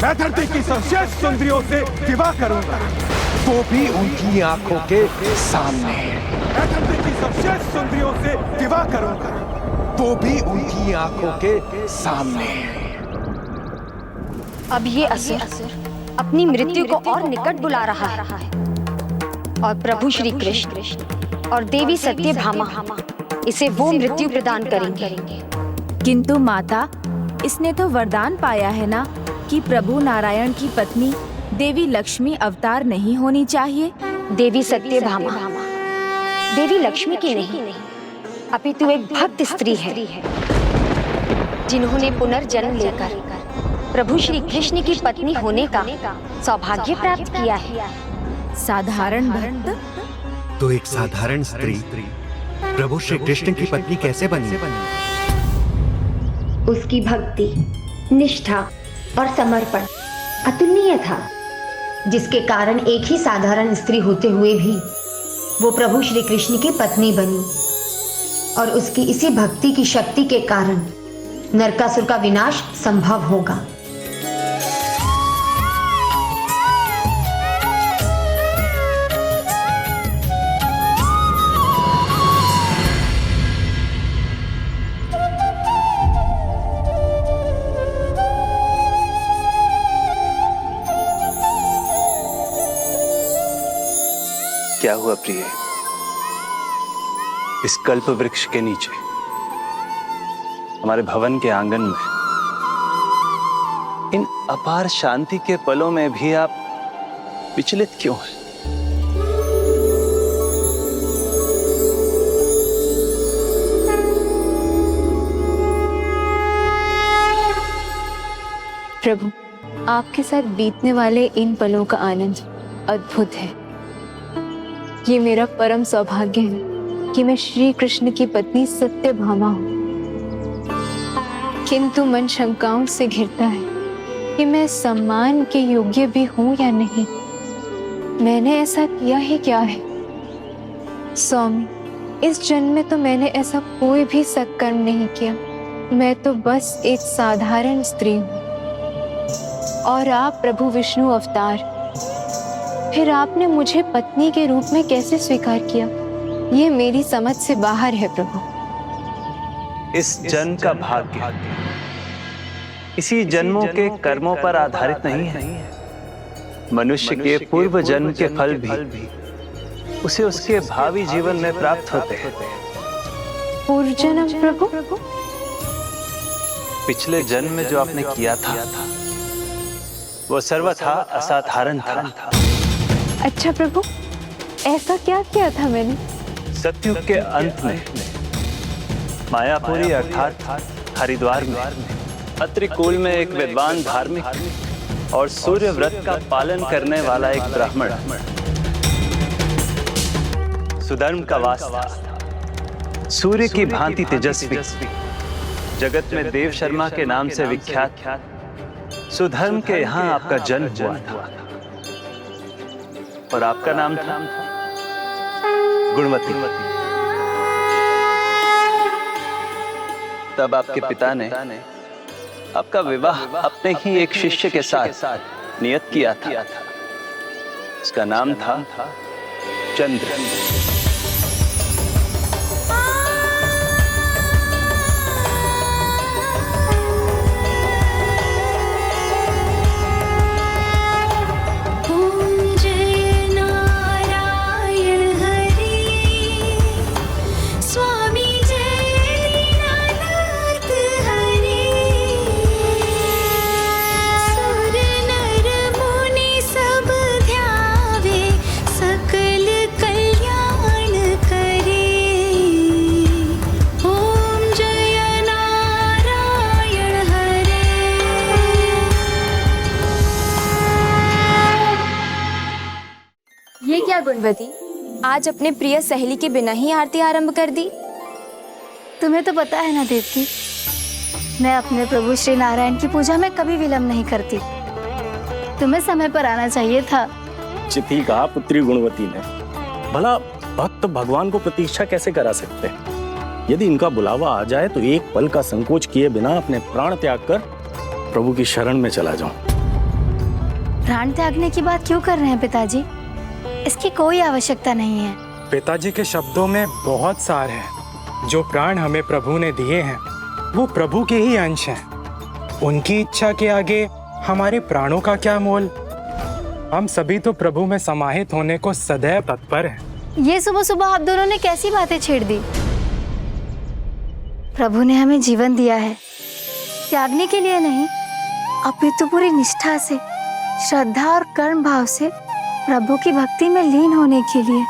मैं धरती की सर्वश्रेष्ठ सुंदरियों से विवाह करूंगा, वो भी उनकी आंखों के सामने। मैं धरती की सर्वश्रेष्ठ सुंदरियों से विवाह करूंगा, वो भी उनकी आंखों के सामने। अब ये असुर अपनी मृत्यु को और निकट बुला रहा है और प्रभु श्री कृष्ण और देवी सत्यभामा इसे वो मृत्यु प्रदान करेंगे। किंतु माता, इसने तो वरदान पाया है ना कि प्रभु नारायण की पत्नी देवी लक्ष्मी अवतार नहीं होनी चाहिए। देवी सत्यभामा देवी लक्ष्मी की नहीं, अपितु एक भक्त स्त्री है जिन्होंने पुनर्जन्म लेकर प्रभु श्री कृष्ण की पत्नी होने का सौभाग्य प्राप्त किया है। साधारण भक्त? तो एक साधारण स्त्री प्रभु श्री कृष्ण की पत्नी कैसे बनी? उसकी भक्ति, निष्ठा और समर्पण अतुलनीय था, जिसके कारण एक ही साधारण स्त्री होते हुए भी वो प्रभु श्री कृष्ण की पत्नी बनी और उसकी इसी भक्ति की शक्ति के कारण नरकासुर का विनाश संभव होगा। क्या हुआ प्रिय? इस कल्प वृक्ष के नीचे, हमारे भवन के आंगन में, इन अपार शांति के पलों में भी आप विचलित क्यों हैं? प्रभु, आपके साथ बीतने वाले इन पलों का आनंद अद्भुत है। ये मेरा परम सौभाग्य है कि मैं श्री कृष्ण की पत्नी सत्यभामा हूँ। किंतु मन शंकाओं से घिरता है कि मैं सम्मान के योग्य भी हूँ या नहीं। मैंने ऐसा किया ही क्या है? स्वामी, इस जन्म में तो मैंने ऐसा कोई भी सत्कर्म नहीं किया। मैं तो बस एक साधारण स्त्री हूँ और आप प्रभु विष्णु अवतार, फिर आपने मुझे पत्नी के रूप में कैसे स्वीकार किया? ये मेरी समझ से बाहर है प्रभु। इस जन्म का भाग्य इसी जन्मों के कर्मों पर आधारित नहीं है। मनुष्य के पूर्व जन्म के फल भी उसे उसके भावी जीवन में प्राप्त होते हैं। पूर्व जन्म प्रभु? पिछले जन्म में जो आपने किया था वो सर्वथा असाधारण था। अच्छा प्रभु, ऐसा क्या किया था मैंने? सतयुग के अंत में मायापुरी अर्थात हरिद्वार में अत्रिकूल में एक विद्वान धार्मिक और सूर्य व्रत का पालन करने वाला एक ब्राह्मण सुधर्म का वास था। सूर्य की भांति तेजस्वी, जगत में देव शर्मा के नाम से विख्यात सुधर्म के यहाँ आपका जन्म हुआ था और आपका नाम था गुणवती। तब आपके पिता ने आपका विवाह अपने ही एक शिष्य के साथ नियत किया था। उसका नाम था चंद्र। गुणवती, आज अपने प्रिय सहेली के बिना ही आरती आरंभ कर दी। तुम्हें तो पता है ना देवकी, मैं अपने प्रभु श्री नारायण की पूजा में कभी विलंब नहीं करती। तुम्हें समय पर आना चाहिए था। चिति कहा पुत्री गुणवती ने। भला भक्त भगवान को प्रतीक्षा कैसे करा सकते हैं? यदि इनका बुलावा आ जाए तो एक पल का संकोच किए बिना अपने प्राण त्याग कर प्रभु की शरण में चला जाऊं। प्राण त्यागने की बात क्यों कर रहे हैं पिताजी? इसकी कोई आवश्यकता नहीं है। पिताजी के शब्दों में बहुत सार है। जो प्राण हमें प्रभु ने दिए हैं वो प्रभु के ही अंश हैं। उनकी इच्छा के आगे हमारे प्राणों का क्या मोल। हम सभी तो प्रभु में समाहित होने को सदैव तत्पर हैं। ये सुबह सुबह आप दोनों ने कैसी बातें छेड़ दी? प्रभु ने हमें जीवन दिया है त्यागने के लिए नहीं, अपितु पूरी निष्ठा से, श्रद्धा और कर्म भाव से प्रभु की भक्ति में लीन होने के लिए।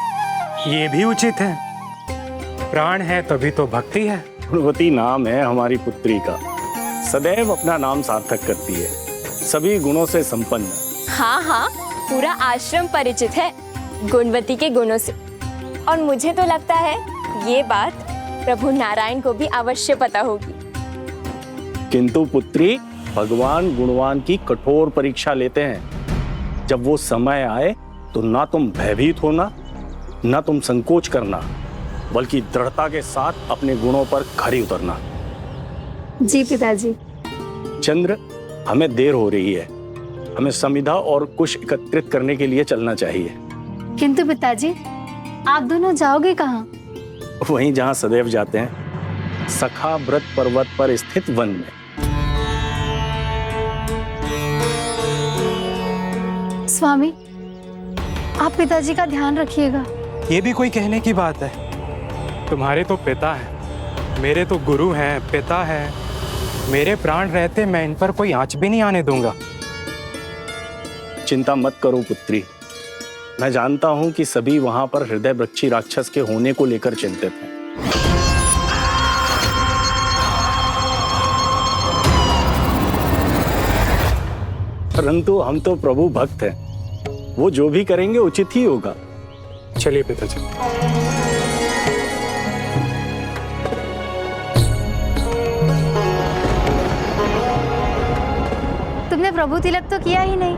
ये भी उचित है। प्राण है तभी तो भक्ति है। गुणवती नाम है हमारी पुत्री का, सदैव अपना नाम सार्थक करती है, सभी गुणों से संपन्न। हाँ हाँ, पूरा आश्रम परिचित है गुणवती के गुणों से। और मुझे तो लगता है ये बात प्रभु नारायण को भी अवश्य पता होगी। किंतु पुत्री, भगवान गुणवान की कठोर परीक्षा लेते हैं। जब वो समय आए तो ना तुम भयभीत होना, ना तुम संकोच करना, बल्कि दृढ़ता के साथ अपने गुणों पर खरी उतरना। जी पिताजी। चंद्र, हमें देर हो रही है, हमें समिधा और कुश एकत्रित करने के लिए चलना चाहिए। किंतु पिताजी, आप दोनों जाओगे कहाँ? वहीं जहाँ सदैव जाते हैं, सखा व्रत पर्वत पर स्थित वन में। स्वामी, आप पिताजी का ध्यान रखिएगा। ये भी कोई कहने की बात है? तुम्हारे तो पिता हैं, मेरे तो गुरु हैं, पिता हैं। मेरे प्राण रहते मैं इन पर कोई आंच भी नहीं आने दूंगा। चिंता मत करो पुत्री, मैं जानता हूं कि सभी वहां पर हृदय वृक्षी राक्षस के होने को लेकर चिंतित हैं। परंतु हम तो प्रभु भक्त हैं, वो जो भी करेंगे उचित ही होगा। चलिए पिताजी। तुमने प्रभु तिलक तो किया ही नहीं।